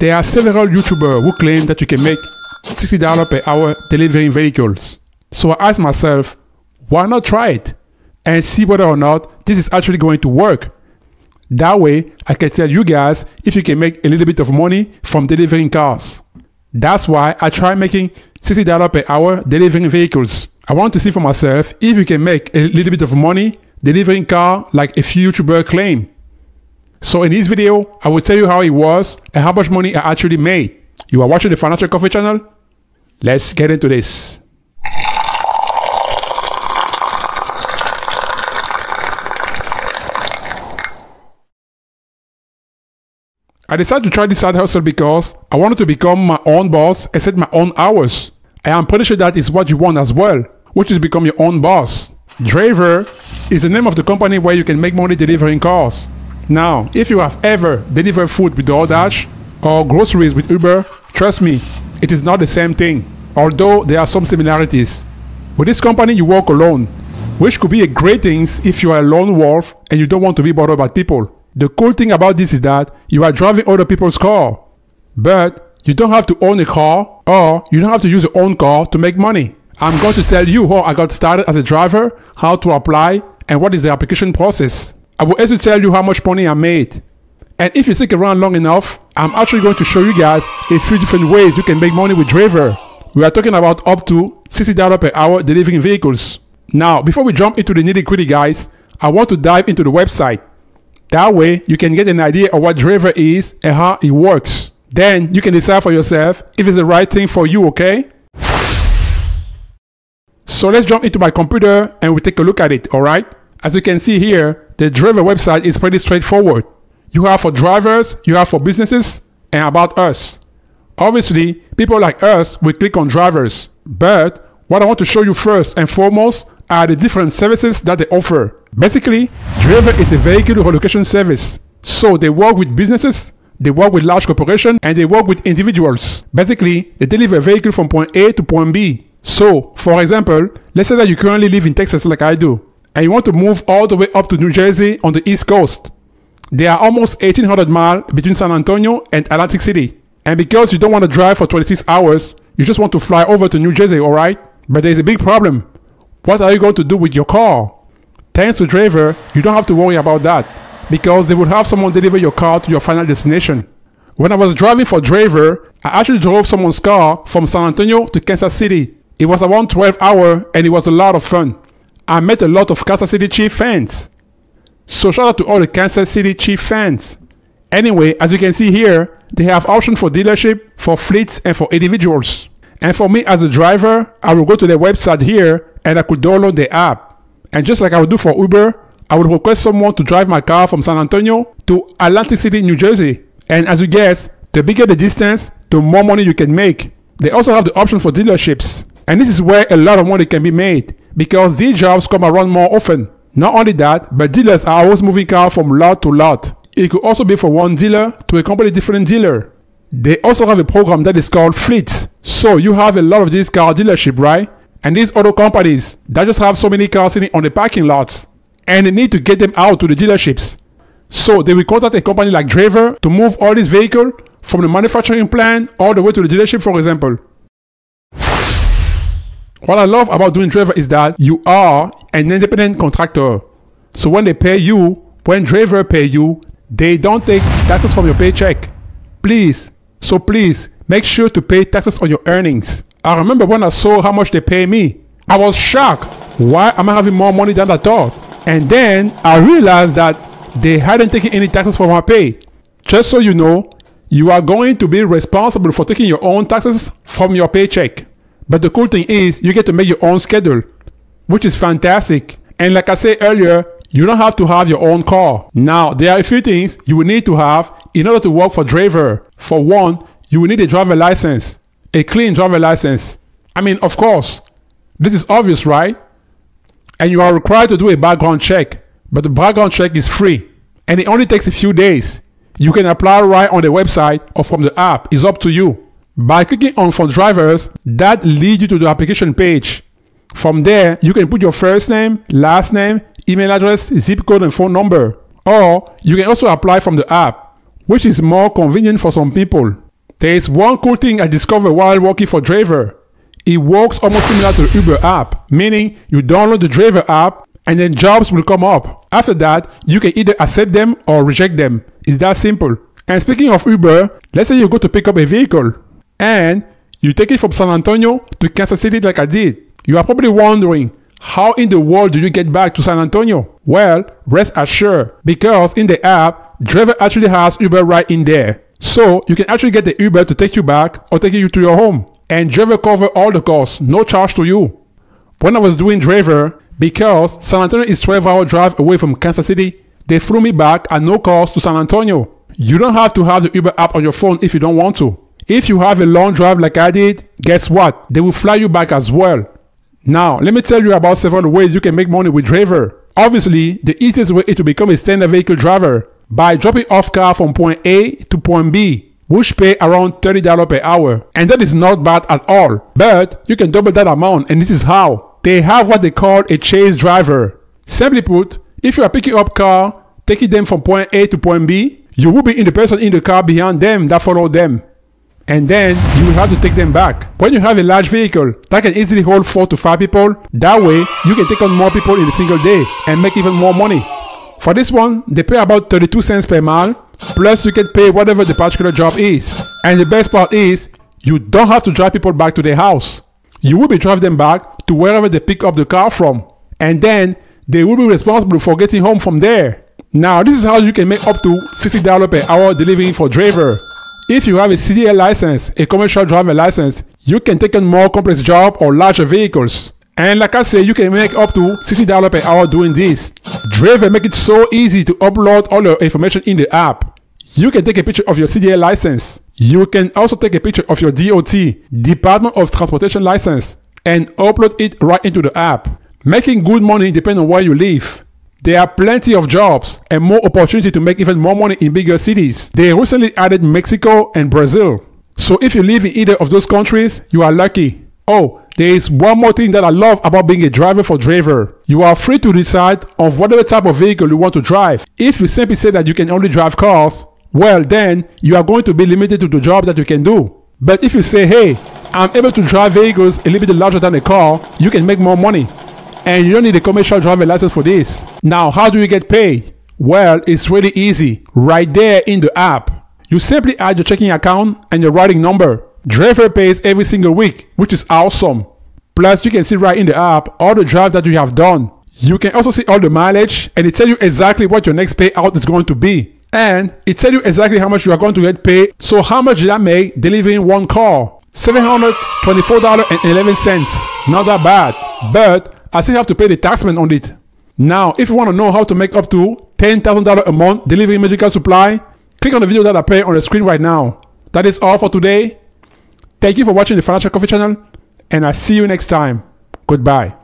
There are several YouTubers who claim that you can make $60 per hour delivering vehicles. So I asked myself, why not try it and see whether or not this is actually going to work? That way, I can tell you guys if you can make a little bit of money from delivering cars. That's why I tried making $60 per hour delivering vehicles. I want to see for myself if you can make a little bit of money delivering car like a few YouTubers claim. So in this video, I will tell you how it was and how much money I actually made. You are watching the Financial Coffee channel? Let's get into this. I decided to try this side hustle because I wanted to become my own boss and set my own hours. And I'm pretty sure that is what you want as well, which is become your own boss. DRAIVER is the name of the company where you can make money delivering cars. Now, if you have ever delivered food with DoorDash or groceries with Uber, trust me, it is not the same thing, although there are some similarities. With this company, you work alone, which could be a great thing if you are a lone wolf and you don't want to be bothered by people. The cool thing about this is that you are driving other people's car, but you don't have to own a car or you don't have to use your own car to make money. I'm going to tell you how I got started as a driver, how to apply, and what is the application process. I will also tell you how much money I made. And if you stick around long enough, I'm actually going to show you guys a few different ways you can make money with DRAIVER. We are talking about up to $60 per hour delivering vehicles. Now, before we jump into the nitty-gritty, guys, I want to dive into the website. That way, you can get an idea of what DRAIVER is and how it works. Then, you can decide for yourself if it's the right thing for you, okay? So let's jump into my computer and we'll take a look at it, alright? As you can see here, the DRAIVER website is pretty straightforward. You have for drivers, you have for businesses, and about us. Obviously, people like us will click on drivers. But what I want to show you first and foremost are the different services that they offer. Basically, DRAIVER is a vehicle relocation service. So they work with businesses, they work with large corporations, and they work with individuals. Basically, they deliver a vehicle from point A to point B. So, for example, let's say that you currently live in Texas like I do, and you want to move all the way up to New Jersey on the East Coast. There are almost 1,800 miles between San Antonio and Atlantic City. And because you don't want to drive for 26 hours, you just want to fly over to New Jersey, alright? But there's a big problem. What are you going to do with your car? Thanks to DRAIVER, you don't have to worry about that, because they will have someone deliver your car to your final destination. When I was driving for DRAIVER, I actually drove someone's car from San Antonio to Kansas City. It was around 12 hours and it was a lot of fun. I met a lot of Kansas City Chiefs fans. So shout out to all the Kansas City Chiefs fans. Anyway, as you can see here, they have options for dealership, for fleets, and for individuals. And for me as a driver, I will go to their website here and I could download the app. And just like I would do for Uber, I would request someone to drive my car from San Antonio to Atlantic City, New Jersey. And as you guess, the bigger the distance, the more money you can make. They also have the option for dealerships. And this is where a lot of money can be made, because these jobs come around more often. Not only that, but dealers are always moving cars from lot to lot. It could also be from one dealer to a completely different dealer. They also have a program that is called fleets. So you have a lot of these car dealerships, right? And these auto companies that just have so many cars sitting on the parking lots, and they need to get them out to the dealerships. So they will contact a company like DRAIVER to move all these vehicles from the manufacturing plant all the way to the dealership, for example. What I love about doing DRAIVER is that you are an independent contractor. So when they pay you, when DRAIVER pay you, they don't take taxes from your paycheck. Please, make sure to pay taxes on your earnings. I remember when I saw how much they pay me, I was shocked. Why am I having more money than I thought? And then I realized that they hadn't taken any taxes from my pay. Just so you know, you are going to be responsible for taking your own taxes from your paycheck. But the cool thing is, you get to make your own schedule, which is fantastic. And like I said earlier, you don't have to have your own car. Now, there are a few things you will need to have in order to work for DRAIVER. For one, you will need a driver license, a clean driver license. I mean, of course, this is obvious, right? And you are required to do a background check, but the background check is free and it only takes a few days. You can apply right on the website or from the app. It's up to you. By clicking on for drivers, that leads you to the application page. From there, you can put your first name, last name, email address, zip code, and phone number. Or you can also apply from the app, which is more convenient for some people. There is one cool thing I discovered while working for DRAIVER. It works almost similar to the Uber app, meaning you download the DRAIVER app and then jobs will come up. After that, you can either accept them or reject them. It's that simple. And speaking of Uber, let's say you go to pick up a vehicle and you take it from San Antonio to Kansas City like I did. You are probably wondering, how in the world do you get back to San Antonio? Well, rest assured, because in the app, DRAIVER actually has Uber right in there. So you can actually get the Uber to take you back or take you to your home. And DRAIVER covers all the costs, no charge to you. When I was doing DRAIVER, because San Antonio is 12-hour drive away from Kansas City, they flew me back at no cost to San Antonio. You don't have to have the Uber app on your phone if you don't want to. If you have a long drive like I did, guess what? They will fly you back as well. Now, let me tell you about several ways you can make money with DRAIVER. Obviously, the easiest way is to become a standard vehicle driver by dropping off car from point A to point B, which pay around $30 per hour. And that is not bad at all. But you can double that amount, and this is how. They have what they call a chase driver. Simply put, if you are picking up car, taking them from point A to point B, you will be in the person in the car behind them that follow them. And then you will have to take them back. When you have a large vehicle that can easily hold 4 to 5 people, that way you can take on more people in a single day and make even more money. For this one, they pay about 32 cents per mile, plus you can pay whatever the particular job is. And the best part is, you don't have to drive people back to their house. You will be driving them back to wherever they pick up the car from. And then they will be responsible for getting home from there. Now, this is how you can make up to $60 per hour delivering for DRAIVER. If you have a CDL license, a commercial driver license, you can take on more complex jobs or larger vehicles. And like I said, you can make up to $60 per hour doing this. DRAIVER make it so easy to upload all your information in the app. You can take a picture of your CDL license. You can also take a picture of your DOT, Department of Transportation license, and upload it right into the app. Making good money depends on where you live. There are plenty of jobs and more opportunity to make even more money in bigger cities. They recently added Mexico and Brazil. So if you live in either of those countries, you are lucky. Oh, there is one more thing that I love about being a driver for DRAIVER. You are free to decide on whatever type of vehicle you want to drive. If you simply say that you can only drive cars, well then, you are going to be limited to the job that you can do. But if you say, hey, I'm able to drive vehicles a little bit larger than a car, you can make more money. And you don't need a commercial driver license for this. Now, how do you get paid? Well, it's really easy. Right there in the app. You simply add your checking account and your routing number. DRAIVER pays every single week, which is awesome. Plus, you can see right in the app all the drives that you have done. You can also see all the mileage, and it tells you exactly what your next payout is going to be. And it tells you exactly how much you are going to get paid. So how much did I make delivering one car? $724.11. Not that bad. But I still have to pay the taxman on it. Now, if you want to know how to make up to $10,000 a month delivering medical supply, click on the video that I appears on the screen right now. That is all for today. Thank you for watching the Financial Coffee channel, and I'll see you next time. Goodbye.